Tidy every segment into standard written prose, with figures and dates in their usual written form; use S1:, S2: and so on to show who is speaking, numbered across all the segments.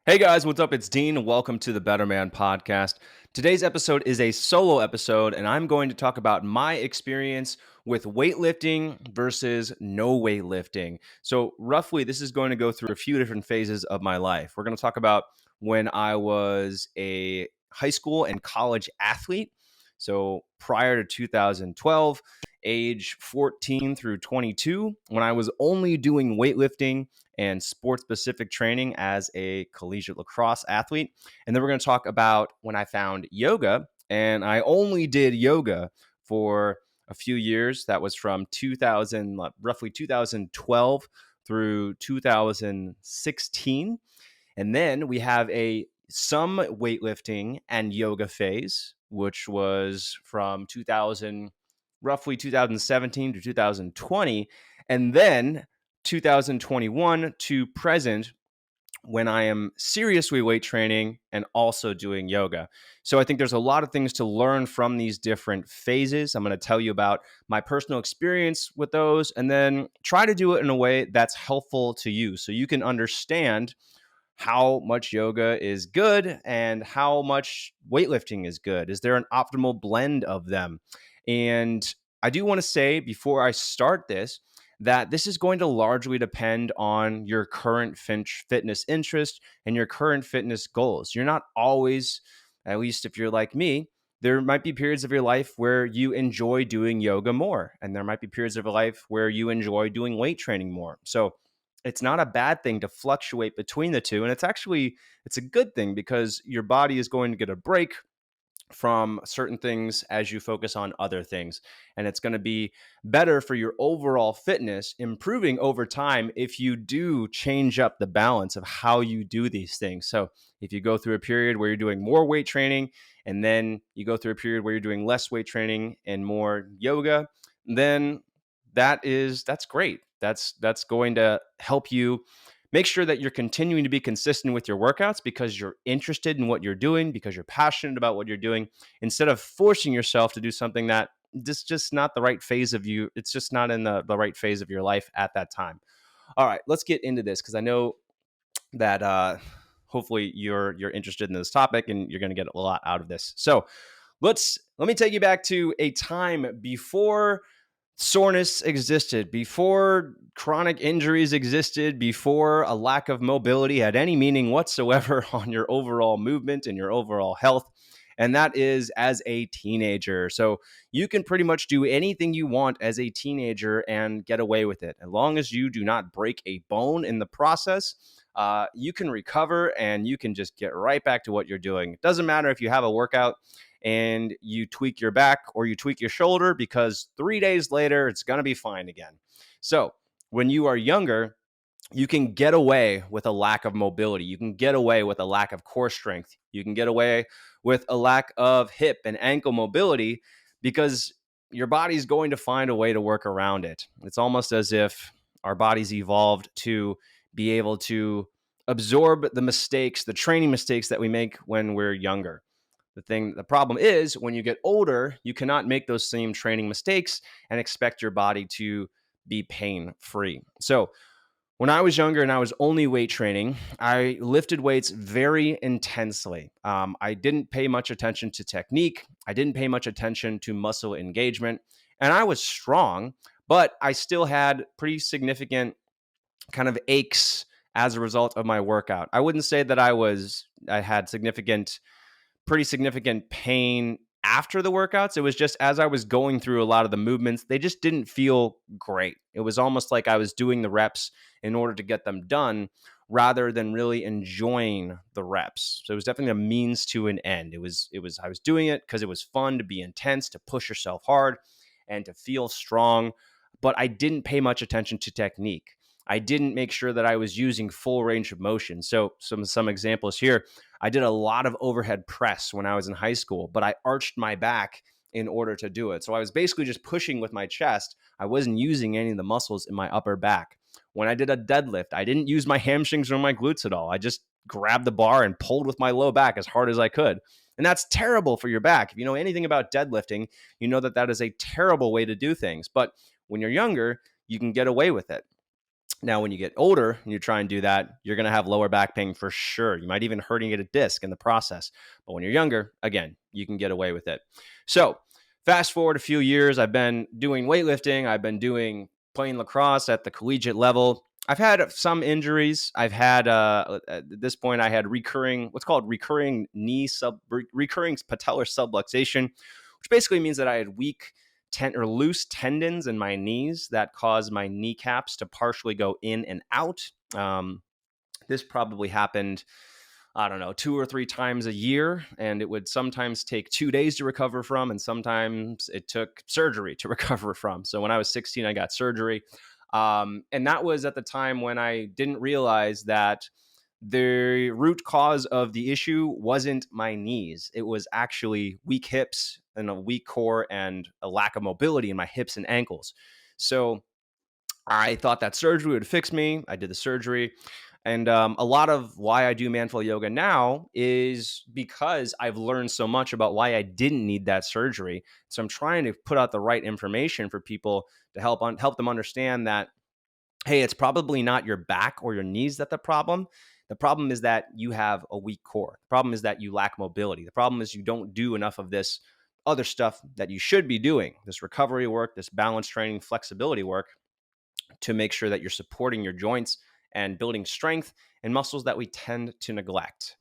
S1: Hey guys, what's up? It's Dean. Welcome to the Better Man podcast. Today's episode is a solo episode, and I'm going to talk about my experience with weightlifting versus no weightlifting. So, roughly, this is going to go through a few different phases of my life. We're going to talk about when I was a high school and college athlete. So, prior to 2012, age 14 through 22, when I was only doing weightlifting and sports specific training as a collegiate lacrosse athlete. And then we're going to talk about when I found yoga, and I only did yoga for a few years. That was from roughly 2012 through 2016. And then we have some weightlifting and yoga phase, which was from roughly 2017 to 2020. And then 2021 to present, when I am seriously weight training and also doing yoga. So I think there's a lot of things to learn from these different phases. I'm going to tell you about my personal experience with those and then try to do it in a way that's helpful to you so you can understand how much yoga is good and how much weightlifting is good. Is there an optimal blend of them? And I do want to say before I start this that this is going to largely depend on your current fitness interest and your current fitness goals. You're not always, at least if you're like me, there might be periods of your life where you enjoy doing yoga more, and there might be periods of your life where you enjoy doing weight training more. So it's not a bad thing to fluctuate between the two, and it's a good thing because your body is going to get a break from certain things as you focus on other things. And it's going to be better for your overall fitness, improving over time if you do change up the balance of how you do these things. So if you go through a period where you're doing more weight training, and then you go through a period where you're doing less weight training and more yoga, then that's great. That's going to help you make sure that you're continuing to be consistent with your workouts because you're interested in what you're doing, because you're passionate about what you're doing, instead of forcing yourself to do something that just not the right phase of you. It's just not in the right phase of your life at that time. All right, let's get into this because I know that hopefully you're interested in this topic and you're going to get a lot out of this. So let me take you back to a time before soreness existed, before chronic injuries existed, before a lack of mobility had any meaning whatsoever on your overall movement and your overall health. And that is as a teenager. So you can pretty much do anything you want as a teenager and get away with it. As long as you do not break a bone in the process, you can recover and you can just get right back to what you're doing. It doesn't matter if you have a workout and you tweak your back or you tweak your shoulder, because 3 days later, it's going to be fine again. So when you are younger, you can get away with a lack of mobility. You can get away with a lack of core strength. You can get away with a lack of hip and ankle mobility because your body's going to find a way to work around it. It's almost as if our bodies evolved to be able to absorb the training mistakes that we make when we're younger. The problem is when you get older, you cannot make those same training mistakes and expect your body to be pain free. So when I was younger and I was only weight training, I lifted weights very intensely. I didn't pay much attention to technique. I didn't pay much attention to muscle engagement. And I was strong, but I still had pretty significant kind of aches as a result of my workout. I wouldn't say that I had pretty significant pain after the workouts. It was just as I was going through a lot of the movements, they just didn't feel great. It was almost like I was doing the reps in order to get them done rather than really enjoying the reps. So it was definitely a means to an end. I was doing it because it was fun to be intense, to push yourself hard and to feel strong, but I didn't pay much attention to technique. I didn't make sure that I was using full range of motion. So some examples here. I did a lot of overhead press when I was in high school, but I arched my back in order to do it. So I was basically just pushing with my chest. I wasn't using any of the muscles in my upper back. When I did a deadlift, I didn't use my hamstrings or my glutes at all. I just grabbed the bar and pulled with my low back as hard as I could. And that's terrible for your back. If you know anything about deadlifting, you know that is a terrible way to do things. But when you're younger, you can get away with it. Now, when you get older and you try and do that, you're going to have lower back pain for sure. You might even hurting at a disc in the process. But when you're younger, again, you can get away with it. So, fast forward a few years, I've been doing weightlifting. I've been doing playing lacrosse at the collegiate level. I've had some injuries. I've had at this point, I had what's called recurring patellar subluxation, which basically means that I had loose tendons in my knees that cause my kneecaps to partially go in and out. This probably happened, I don't know, 2 or 3 times a year, and it would sometimes take 2 days to recover from, and sometimes it took surgery to recover from. So when I was 16, I got surgery. And that was at the time when I didn't realize that the root cause of the issue wasn't my knees. It was actually weak hips and a weak core and a lack of mobility in my hips and ankles. So I thought that surgery would fix me. I did the surgery. And a lot of why I do manful yoga now is because I've learned so much about why I didn't need that surgery. So I'm trying to put out the right information for people to help them understand that, hey, it's probably not your back or your knees that the problem. The problem is that you have a weak core. The problem is that you lack mobility. The problem is you don't do enough of this other stuff that you should be doing, this recovery work, this balance training, flexibility work, to make sure that you're supporting your joints and building strength and muscles that we tend to neglect.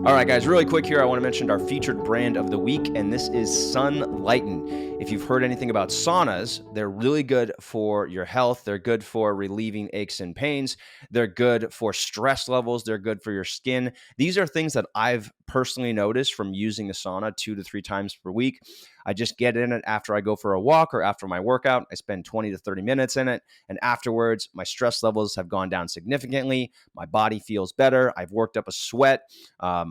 S1: All right, guys, really quick here, I want to mention our featured brand of the week, and this is Sunlighten. If you've heard anything about saunas, they're really good for your health. They're good for relieving aches and pains. They're good for stress levels. They're good for your skin. These are things that I've personally noticed from using the sauna 2 to 3 times per week. I just get in it after I go for a walk or after my workout. I spend 20 to 30 minutes in it. And afterwards, my stress levels have gone down significantly. My body feels better. I've worked up a sweat.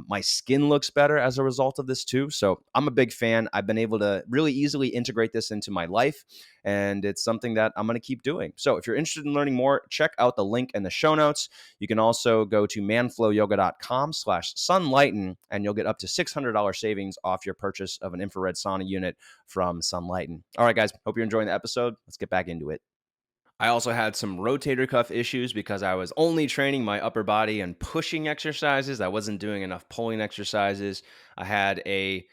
S1: My skin looks better as a result of this too. So I'm a big fan. I've been able to really easily integrate this into my life, and it's something that I'm going to keep doing. So if you're interested in learning more, check out the link in the show notes. You can also go to manflowyoga.com/sunlighten, and you'll get up to $600 savings off your purchase of an infrared sauna unit from Sunlighten. All right, guys, hope you're enjoying the episode. Let's get back into it. I also had some rotator cuff issues because I was only training my upper body and pushing exercises. I wasn't doing enough pulling exercises. I had a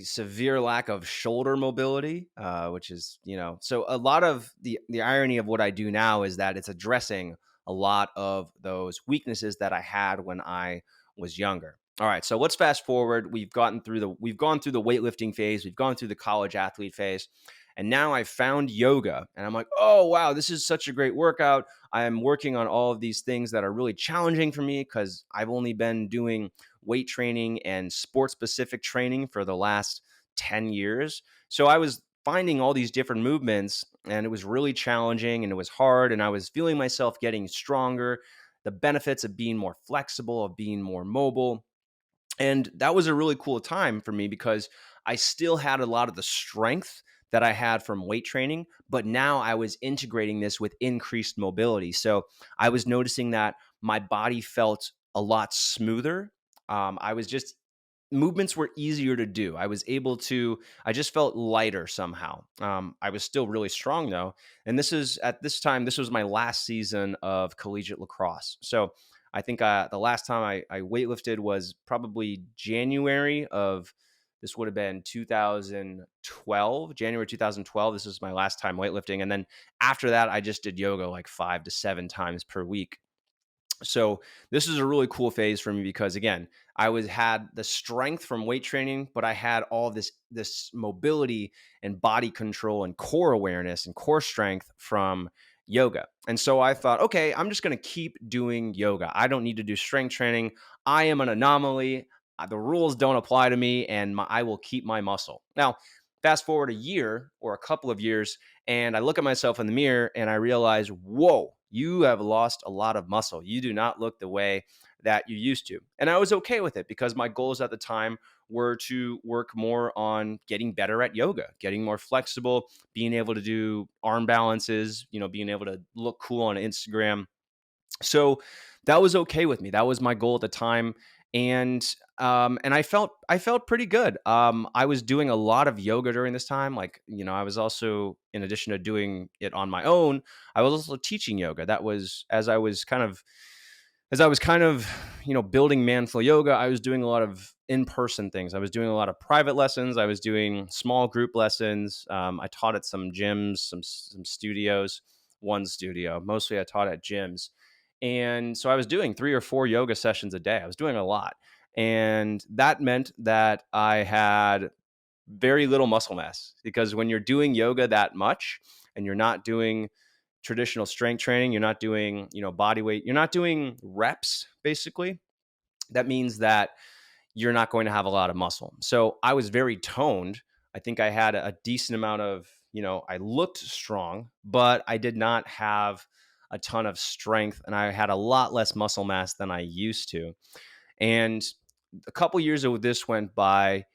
S1: severe lack of shoulder mobility, which is, so a lot of the irony of what I do now is that it's addressing a lot of those weaknesses that I had when I was younger. All right, so let's fast forward. We've gone through the weightlifting phase. We've gone through the college athlete phase. And now I've found yoga and I'm like, oh, wow, this is such a great workout. I am working on all of these things that are really challenging for me because I've only been doing weight training and sport specific training for the last 10 years. So I was finding all these different movements and it was really challenging and it was hard. And I was feeling myself getting stronger, the benefits of being more flexible, of being more mobile. And that was a really cool time for me because I still had a lot of the strength that I had from weight training, but now I was integrating this with increased mobility. So I was noticing that my body felt a lot smoother. I was just movements were easier to do. I just felt lighter somehow. I was still really strong though. And this was my last season of collegiate lacrosse. So I think the last time I weightlifted was probably this would have been 2012, January 2012. This was my last time weightlifting. And then after that, I just did yoga like 5 to 7 times per week. So this is a really cool phase for me because again, had the strength from weight training, but I had all this mobility and body control and core awareness and core strength from yoga. And so I thought, okay, I'm just going to keep doing yoga. I don't need to do strength training. I am an anomaly. The rules don't apply to me, and I will keep my muscle. Now, fast forward a year or a couple of years, and I look at myself in the mirror and I realize, whoa, you have lost a lot of muscle. You do not look the way that you used to. And I was okay with it because my goals at the time were to work more on getting better at yoga, getting more flexible, being able to do arm balances, being able to look cool on Instagram. So that was okay with me. That was my goal at the time. And I felt pretty good. I was doing a lot of yoga during this time. Like, I was also, in addition to doing it on my own, I was also teaching yoga. That was as I was kind of building Manful Yoga. I was doing a lot of in-person things. I was doing a lot of private lessons. I was doing small group lessons. I taught at some gyms, some studios, one studio. Mostly I taught at gyms. And so I was doing 3 or 4 yoga sessions a day. I was doing a lot. And that meant that I had very little muscle mass, because when you're doing yoga that much and you're not doing traditional strength training, you're not doing, body weight, you're not doing reps, basically, that means that you're not going to have a lot of muscle. So I was very toned. I think I had a decent amount of, I looked strong, but I did not have a ton of strength, and I had a lot less muscle mass than I used to. And a couple years of this went by.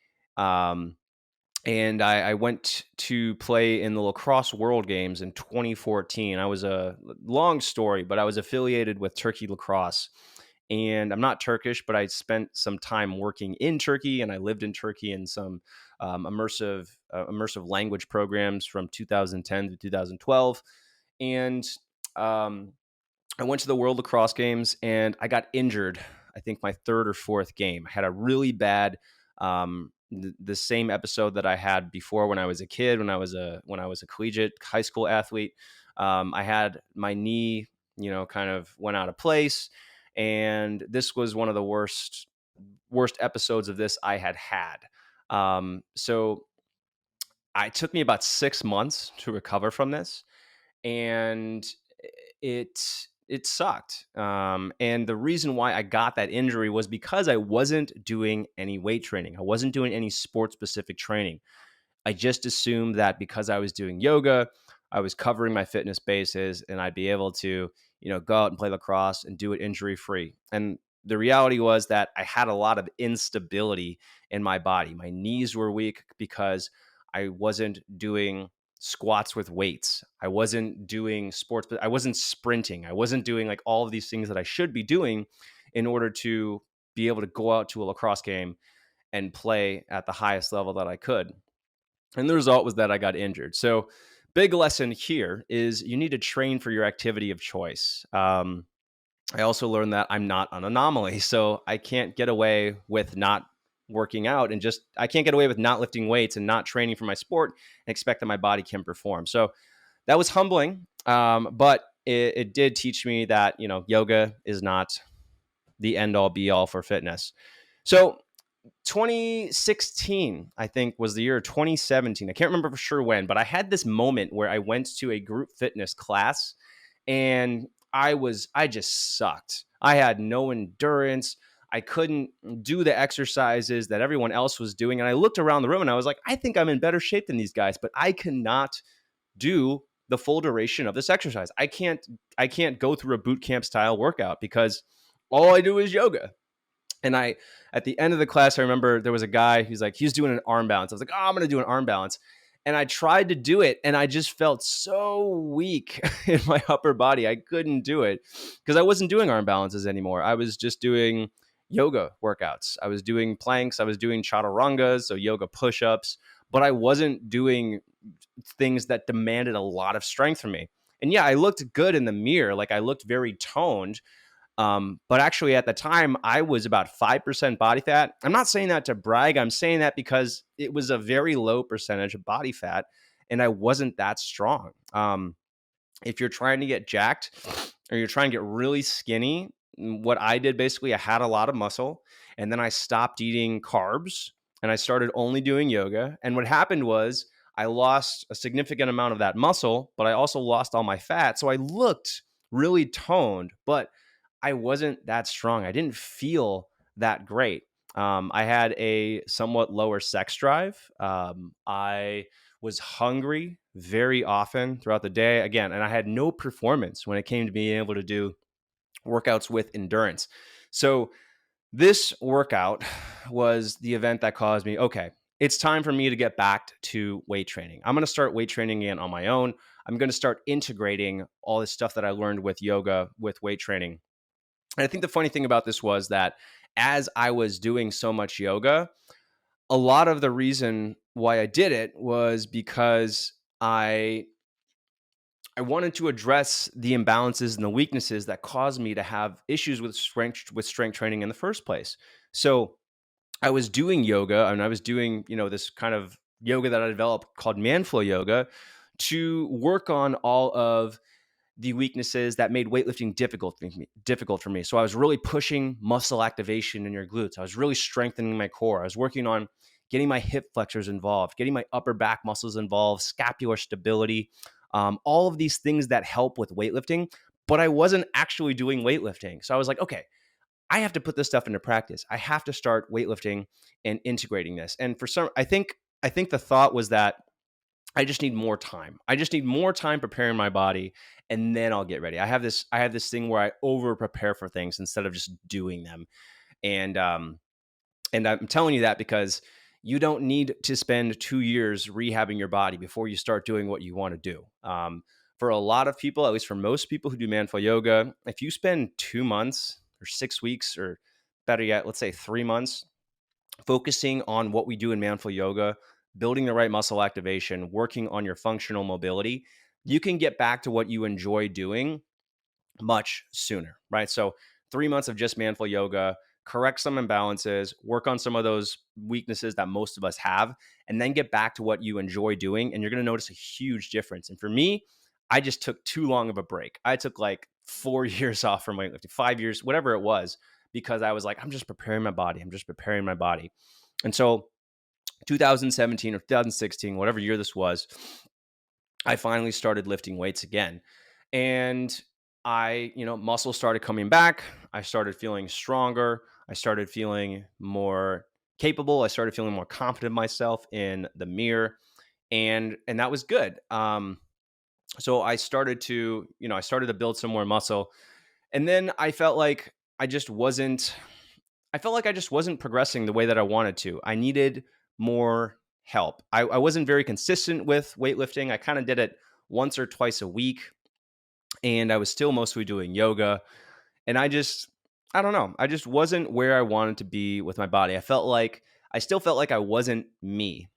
S1: And I went to play in the lacrosse world games in 2014. I was a long story, but I was affiliated with Turkey lacrosse. And I'm not Turkish, but I spent some time working in Turkey, and I lived in Turkey in some immersive language programs from 2010 to 2012. And um, I went to the World Lacrosse Games, and I got injured. I think my third or fourth game. I had a really bad, the same episode that I had before when I was a kid, when I was a collegiate high school athlete. I had my knee, kind of went out of place, and this was one of the worst episodes of this I had had. So it took me about 6 months to recover from this, and it it sucked. And the reason why I got that injury was because I wasn't doing any weight training. I wasn't doing any sport specific training. I just assumed that because I was doing yoga, I was covering my fitness bases, and I'd be able to, go out and play lacrosse and do it injury free. And the reality was that I had a lot of instability in my body. My knees were weak because I wasn't doing squats with weights. I wasn't doing sports, but I wasn't sprinting. I wasn't doing like all of these things that I should be doing in order to be able to go out to a lacrosse game and play at the highest level that I could. And the result was that I got injured. So, big lesson here is you need to train for your activity of choice. I also learned that I'm not an anomaly. So, I can't get away with not working out, and I can't get away with not lifting weights and not training for my sport and expect that my body can perform. So, that was humbling. But it did teach me that, yoga is not the end all be all for fitness. So, 2016, I think, was the year, 2017. I can't remember for sure when, but I had this moment where I went to a group fitness class, and I just sucked. I had no endurance. I couldn't do the exercises that everyone else was doing. And I looked around the room and I was like, I think I'm in better shape than these guys, but I cannot do the full duration of this exercise. I can't go through a boot camp style workout because all I do is yoga. And at the end of the class, I remember there was a guy who's like, he's doing an arm balance. I was like, oh, I'm going to do an arm balance. And I tried to do it, and I just felt so weak in my upper body. I couldn't do it because I wasn't doing arm balances anymore. I was just doing yoga workouts. I was doing planks. I was doing chaturangas, so yoga push-ups, but I wasn't doing things that demanded a lot of strength from me. And yeah, I looked good in the mirror. Like, I looked very toned, but actually, at the time, I was about 5% body fat. I'm not saying that to brag. I'm saying that because it was a very low percentage of body fat, and I wasn't that strong. If you're trying to get jacked or you're trying to get really skinny, what I did basically, I had a lot of muscle, and then I stopped eating carbs and I started only doing yoga. And what happened was I lost a significant amount of that muscle, but I also lost all my fat. So I looked really toned, but I wasn't that strong. I didn't feel that great. I had a somewhat lower sex drive. I was hungry very often throughout the day. Again, and I had no performance when it came to being able to do workouts with endurance. So this workout was the event that caused me, okay, it's time for me to get back to weight training. I'm going to start weight training again on my own. I'm going to start integrating all this stuff that I learned with yoga with weight training. And I think the funny thing about this was that as I was doing so much yoga, a lot of the reason why I did it was because I wanted to address the imbalances and the weaknesses that caused me to have issues with strength training in the first place. So I was doing yoga, and I was doing, this kind of yoga that I developed called man flow yoga to work on all of the weaknesses that made weightlifting difficult for me. So I was really pushing muscle activation in your glutes. I was really strengthening my core. I was working on getting my hip flexors involved, getting my upper back muscles involved, scapular stability, all of these things that help with weightlifting. But I wasn't actually doing weightlifting. So I was like, okay, I have to put this stuff into practice. I have to start weightlifting and integrating this. And I think the thought was that I just need more time. I just need more time preparing my body, and then I'll get ready. I have this thing where I over prepare for things instead of just doing them. And I'm telling you that because you don't need to spend 2 years rehabbing your body before you start doing what you want to do. For a lot of people, at least for most people who do manful yoga, if you spend 2 months or 6 weeks, or better yet, let's say 3 months, focusing on what we do in manful yoga, building the right muscle activation, working on your functional mobility, you can get back to what you enjoy doing much sooner, right? So 3 months of just manful yoga, correct some imbalances, work on some of those weaknesses that most of us have, and then get back to what you enjoy doing. And you're going to notice a huge difference. And for me, I just took too long of a break. I took like 4 years off from weightlifting, 5 years, whatever it was, because I was like, I'm just preparing my body. I'm just preparing my body. And so 2017 or 2016, whatever year this was, I finally started lifting weights again. And muscle started coming back. I started feeling stronger. I started feeling more capable. I started feeling more confident in myself in the mirror. And that was good. So I started to build some more muscle. And then I felt like I just wasn't progressing the way that I wanted to. I needed more help. I wasn't very consistent with weightlifting. I kind of did it once or twice a week, and I was still mostly doing yoga. And I don't know, I just wasn't where I wanted to be with my body. I still felt like I wasn't me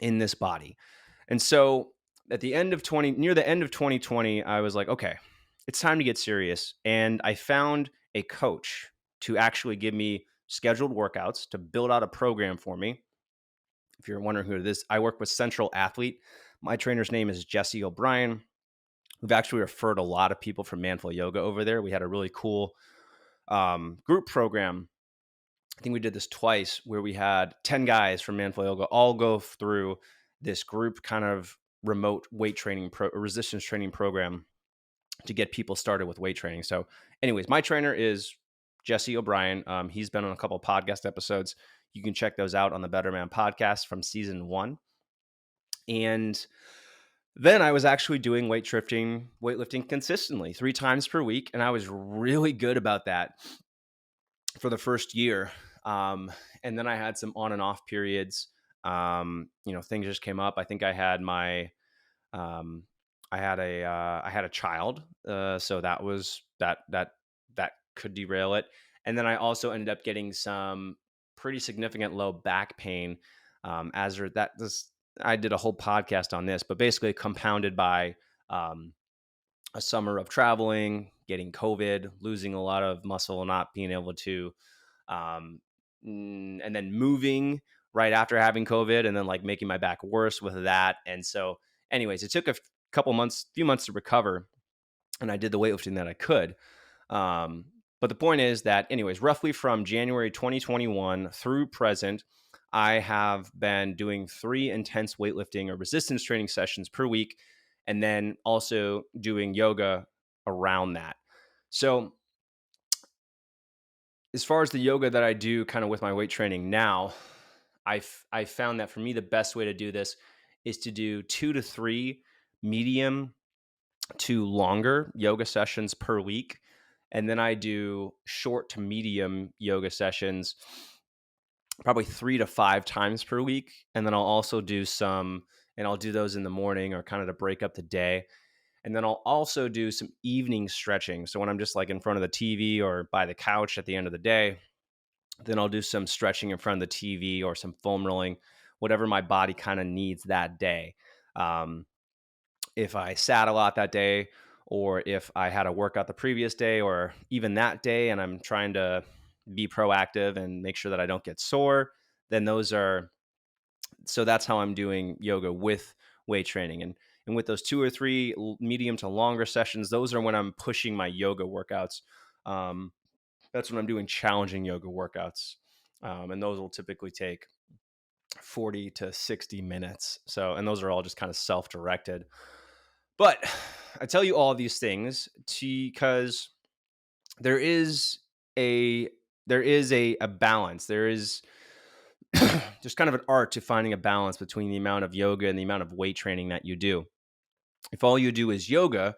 S1: in this body. And so near the end of 2020, I was like, okay, it's time to get serious. And I found a coach to actually give me scheduled workouts to build out a program for me. If you're wondering who it is, I work with Central Athlete. My trainer's name is Jesse O'Brien. We've actually referred a lot of people from Manful Yoga over there. We had a really cool group program. I think we did this twice where we had 10 guys from Manful Yoga all go through this group kind of remote weight training resistance training program to get people started with weight training. So anyways, my trainer is Jesse O'Brien. He's been on a couple of podcast episodes. You can check those out on the Better Man podcast from season 1. And then I was actually doing weightlifting consistently 3 times per week. And I was really good about that for the first year. And then I had some on and off periods. Things just came up. I think I had um, I had a child. So that could derail it. And then I also ended up getting some pretty significant low back pain. I did a whole podcast on this, but basically compounded by a summer of traveling, getting COVID, losing a lot of muscle, not being able to, and then moving right after having COVID, and then like making my back worse with that. And so, anyways, it took a few months to recover, and I did the weightlifting that I could. But the point is that, anyways, roughly from January 2021 through present, I have been doing 3 intense weightlifting or resistance training sessions per week, and then also doing yoga around that. So as far as the yoga that I do kind of with my weight training now, I found that for me, the best way to do this is to do 2 to 3 medium to longer yoga sessions per week. And then I do short to medium yoga sessions probably 3 to 5 times per week. And then I'll also do and I'll do those in the morning or kind of to break up the day. And then I'll also do some evening stretching. So when I'm just like in front of the TV or by the couch at the end of the day, Then I'll do some stretching in front of the TV or some foam rolling, whatever my body kind of needs that day. Um, if I sat a lot that day, or if I had a workout the previous day, or even that day, and I'm trying to be proactive and make sure that I don't get sore, then those are so that's how I'm doing yoga with weight training. And with those 2 or 3 medium to longer sessions, those are when I'm pushing my yoga workouts. Um, that's when I'm doing challenging yoga workouts. And those will typically take 40 to 60 minutes. So, and those are all just kind of self directed. But I tell you all these things because there is a a balance. There is just kind of an art to finding a balance between the amount of yoga and the amount of weight training that you do. If all you do is yoga,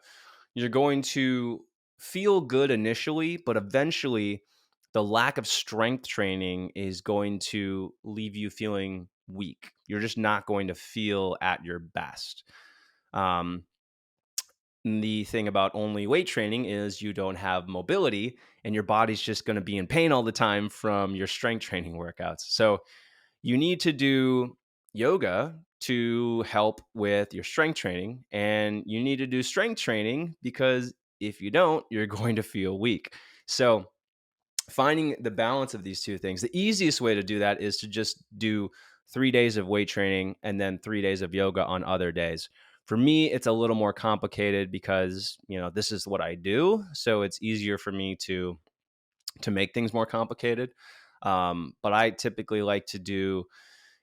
S1: you're going to feel good initially, but eventually the lack of strength training is going to leave you feeling weak. You're just not going to feel at your best. Um, the thing about only weight training is you don't have mobility, and your body's just going to be in pain all the time from your strength training workouts. So you need to do yoga to help with your strength training, and you need to do strength training because if you don't, you're going to feel weak. So finding the balance of these two things, the easiest way to do that is to just do 3 days of weight training and then 3 days of yoga on other days. For me, it's a little more complicated because, this is what I do. So it's easier for me to make things more complicated. But I typically like to do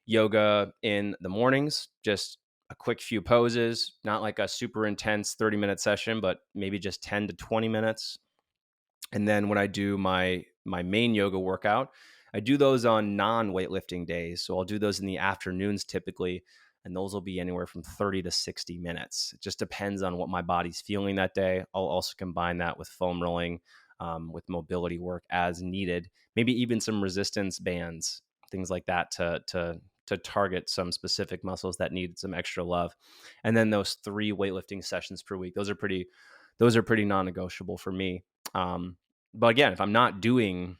S1: yoga in the mornings, just a quick few poses, not like a super intense 30-minute session, but maybe just 10 to 20 minutes. And then when I do my main yoga workout, I do those on non-weightlifting days. So I'll do those in the afternoons typically, and those will be anywhere from 30 to 60 minutes. It just depends on what my body's feeling that day. I'll also combine that with foam rolling, with mobility work as needed, maybe even some resistance bands, things like that to target some specific muscles that need some extra love. And then those 3 weightlifting sessions per week, those are pretty non-negotiable for me. But again, if I'm not doing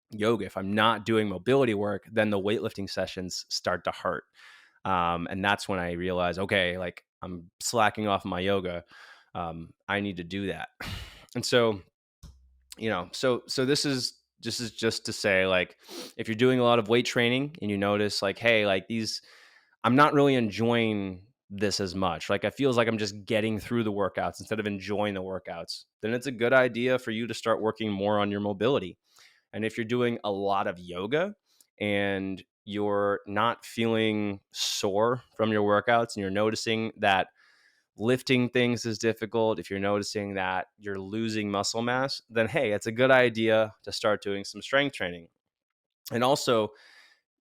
S1: yoga, if I'm not doing mobility work, then the weightlifting sessions start to hurt. And that's when I realize, okay, like I'm slacking off my yoga. I need to do that. And so, so this is just to say, like, if you're doing a lot of weight training and you notice like, hey, like I'm not really enjoying this as much. Like, it feels like I'm just getting through the workouts instead of enjoying the workouts. Then it's a good idea for you to start working more on your mobility. And if you're doing a lot of yoga and you're not feeling sore from your workouts and you're noticing that lifting things is difficult, if you're noticing that you're losing muscle mass, then hey, it's a good idea to start doing some strength training. And also,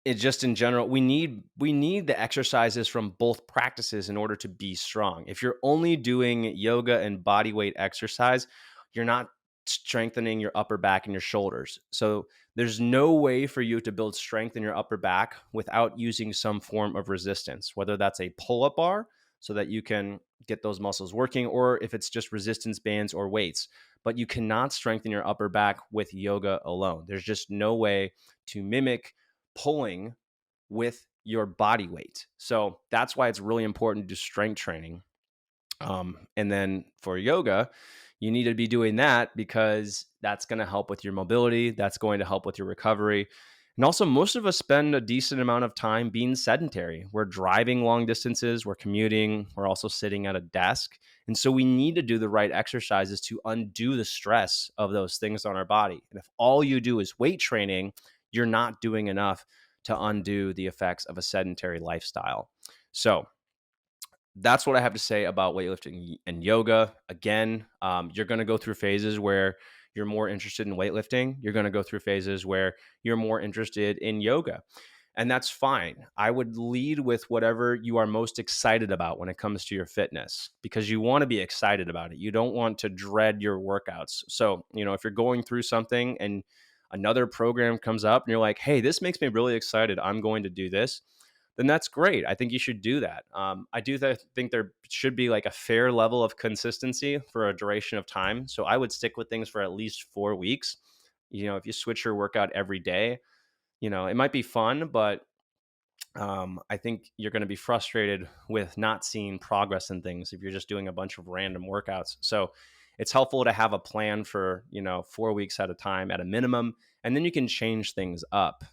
S1: it just in general, we need the exercises from both practices in order to be strong. If you're only doing yoga and body weight exercise, you're not strengthening your upper back and your shoulders. So there's no way for you to build strength in your upper back without using some form of resistance, whether that's a pull-up bar so that you can get those muscles working, or if it's just resistance bands or weights. But you cannot strengthen your upper back with yoga alone. There's just no way to mimic pulling with your body weight. So that's why it's really important to do strength training. And then for yoga, you need to be doing that because that's going to help with your mobility. That's going to help with your recovery. And also, most of us spend a decent amount of time being sedentary. We're driving long distances, we're commuting, we're also sitting at a desk. And so we need to do the right exercises to undo the stress of those things on our body. And if all you do is weight training, you're not doing enough to undo the effects of a sedentary lifestyle. So, that's what I have to say about weightlifting and yoga. Again, you're going to go through phases where you're more interested in weightlifting. You're going to go through phases where you're more interested in yoga. And that's fine. I would lead with whatever you are most excited about when it comes to your fitness, because you want to be excited about it. You don't want to dread your workouts. So, if you're going through something and another program comes up and you're like, hey, this makes me really excited, I'm going to do this, then that's great. I think you should do that. I do think there should be like a fair level of consistency for a duration of time. So I would stick with things for at least 4 weeks. if you switch your workout every day, it might be fun, but I think you're going to be frustrated with not seeing progress in things if you're just doing a bunch of random workouts. So it's helpful to have a plan for 4 weeks at a time at a minimum, and then you can change things up.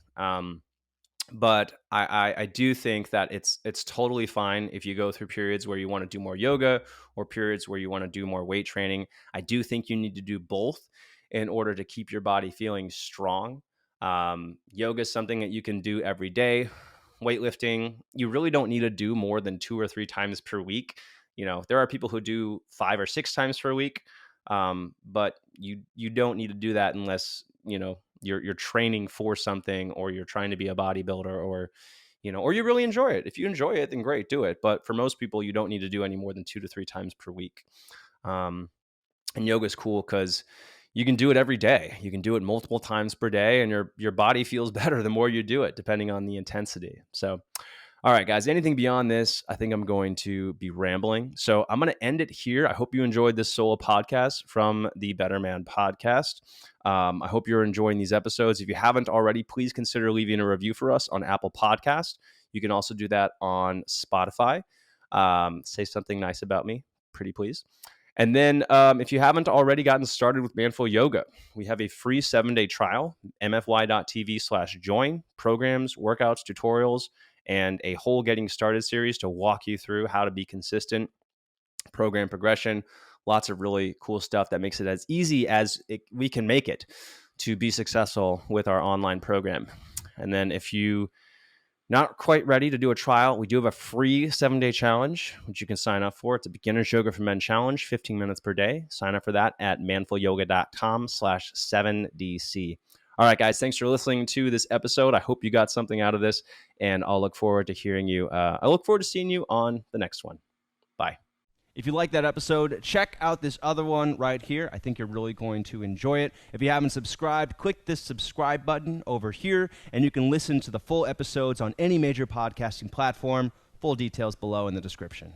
S1: But I do think that it's totally fine if you go through periods where you want to do more yoga or periods where you want to do more weight training. I do think you need to do both in order to keep your body feeling strong. Yoga is something that you can do every day. Weightlifting, you really don't need to do more than 2 or 3 times per week. There are people who do 5 or 6 times per week, but you don't need to do that unless you're training for something, or you're trying to be a bodybuilder, or you really enjoy it. If you enjoy it, then great, do it. But for most people, you don't need to do any more than 2 to 3 times per week. And yoga is cool because you can do it every day. You can do it multiple times per day, and your body feels better the more you do it, depending on the intensity. So, all right, guys, anything beyond this, I think I'm going to be rambling. So I'm going to end it here. I hope you enjoyed this solo podcast from the Better Man podcast. I hope you're enjoying these episodes. If you haven't already, please consider leaving a review for us on Apple Podcast. You can also do that on Spotify. Say something nice about me, pretty please. And then if you haven't already gotten started with Manful Yoga, we have a free 7-day trial, mfy.tv/join, programs, workouts, tutorials, and a whole getting started series to walk you through how to be consistent, program progression, lots of really cool stuff that makes it as easy as we can make it to be successful with our online program. And then if you not quite ready to do a trial, we do have a free 7-day challenge, which you can sign up for. It's a beginner's yoga for men challenge, 15 minutes per day. Sign up for that at manfulyoga.com/7DC. All right, guys, thanks for listening to this episode. I hope you got something out of this, and I'll look forward to hearing you. I look forward to seeing you on the next one. Bye. If you like that episode, check out this other one right here. I think you're really going to enjoy it. If you haven't subscribed, click this subscribe button over here, and you can listen to the full episodes on any major podcasting platform. Full details below in the description.